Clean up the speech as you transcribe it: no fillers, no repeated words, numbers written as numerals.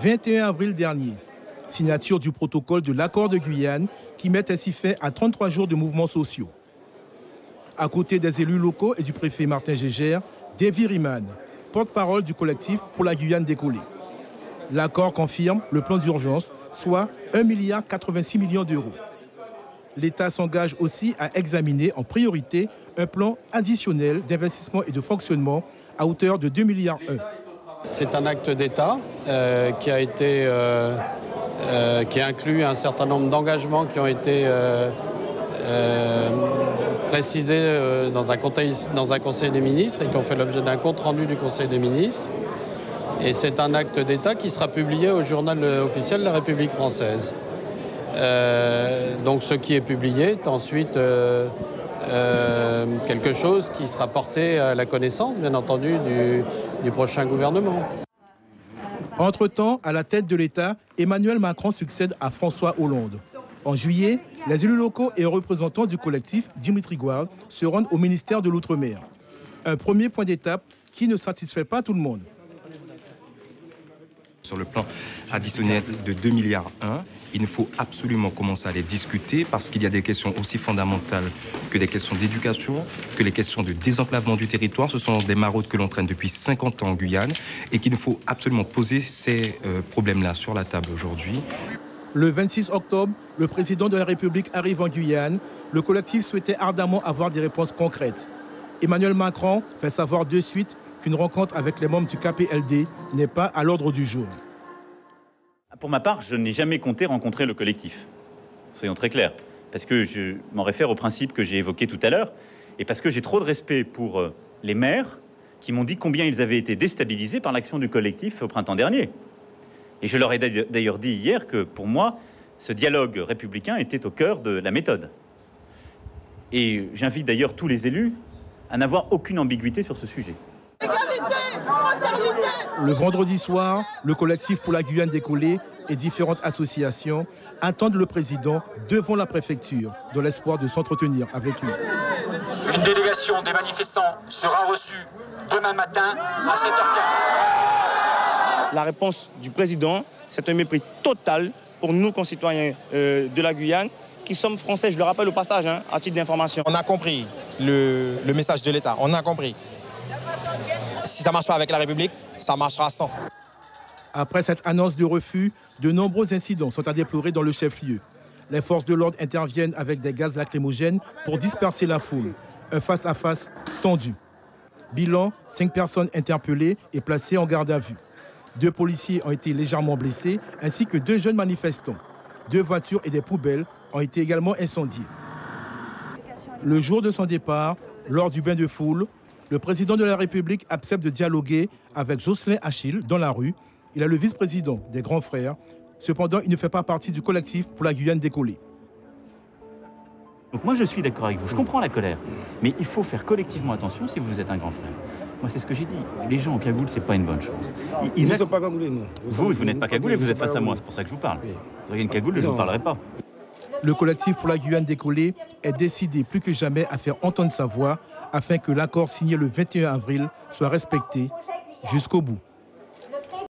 21 avril dernier. Signature du protocole de l'accord de Guyane qui met ainsi fin à 33 jours de mouvements sociaux. À côté des élus locaux et du préfet Martin Gégère, Davy Riman, porte-parole du collectif pour la Guyane décollée. L'accord confirme le plan d'urgence, soit 1,86 milliard d'euros. L'État s'engage aussi à examiner en priorité un plan additionnel d'investissement et de fonctionnement à hauteur de 2,1 milliards. C'est un acte d'État qui inclut un certain nombre d'engagements qui ont été précisés dans un conseil des ministres et qui ont fait l'objet d'un compte rendu du conseil des ministres. Et c'est un acte d'État qui sera publié au journal officiel de la République française. Donc ce qui est publié est ensuite quelque chose qui sera porté à la connaissance, bien entendu, du prochain gouvernement. Entre-temps, à la tête de l'État, Emmanuel Macron succède à François Hollande. En juillet, les élus locaux et représentants du collectif Dimitri Gouard se rendent au ministère de l'Outre-mer. Un premier point d'étape qui ne satisfait pas tout le monde. Sur le plan additionnel de 2,1 milliards, il faut absolument commencer à les discuter parce qu'il y a des questions aussi fondamentales que des questions d'éducation, que les questions de désenclavement du territoire. Ce sont des maraudes que l'on traîne depuis 50 ans en Guyane et qu'il faut absolument poser ces problèmes-là sur la table aujourd'hui. Le 26 octobre, le président de la République arrive en Guyane. Le collectif souhaitait ardemment avoir des réponses concrètes. Emmanuel Macron fait savoir de suite qu'une rencontre avec les membres du KPLD n'est pas à l'ordre du jour. Pour ma part, je n'ai jamais compté rencontrer le collectif. Soyons très clairs. Parce que je m'en réfère au principe que j'ai évoqué tout à l'heure et parce que j'ai trop de respect pour les maires qui m'ont dit combien ils avaient été déstabilisés par l'action du collectif au printemps dernier. Et je leur ai d'ailleurs dit hier que, pour moi, ce dialogue républicain était au cœur de la méthode. Et j'invite d'ailleurs tous les élus à n'avoir aucune ambiguïté sur ce sujet. Le vendredi soir, le collectif pour la Guyane décollée et différentes associations attendent le président devant la préfecture dans l'espoir de s'entretenir avec lui. Une délégation des manifestants sera reçue demain matin à 7h15. La réponse du président, c'est un mépris total pour nous, concitoyens de la Guyane, qui sommes français, je le rappelle au passage, à titre d'information. On a compris le message de l'État, on a compris. Si ça ne marche pas avec la République, ça marchera sans. Après cette annonce de refus, de nombreux incidents sont à déplorer dans le chef-lieu. Les forces de l'ordre interviennent avec des gaz lacrymogènes pour disperser la foule. Un face-à-face tendu. Bilan, 5 personnes interpellées et placées en garde à vue. 2 policiers ont été légèrement blessés, ainsi que 2 jeunes manifestants. 2 voitures et des poubelles ont été également incendiées. Le jour de son départ, lors du bain de foule, le président de la République accepte de dialoguer avec Jocelyn Achille dans la rue. Il est le vice-président des Grands Frères. Cependant, il ne fait pas partie du collectif pour la Guyane décollée. Donc moi, je suis d'accord avec vous. Je comprends la colère. Mais il faut faire collectivement attention si vous êtes un grand frère. Moi, c'est ce que j'ai dit. Les gens en cagoule, c'est pas une bonne chose. Ils ne sont pas cagoulés, nous. Vous n'êtes pas cagoulé, vous êtes face à moi. C'est pour ça que je vous parle. Vous auriez une cagoule, je ne vous parlerai pas. Le collectif pour la Guyane décollée est décidé plus que jamais à faire entendre sa voix afin que l'accord signé le 21 avril soit respecté jusqu'au bout.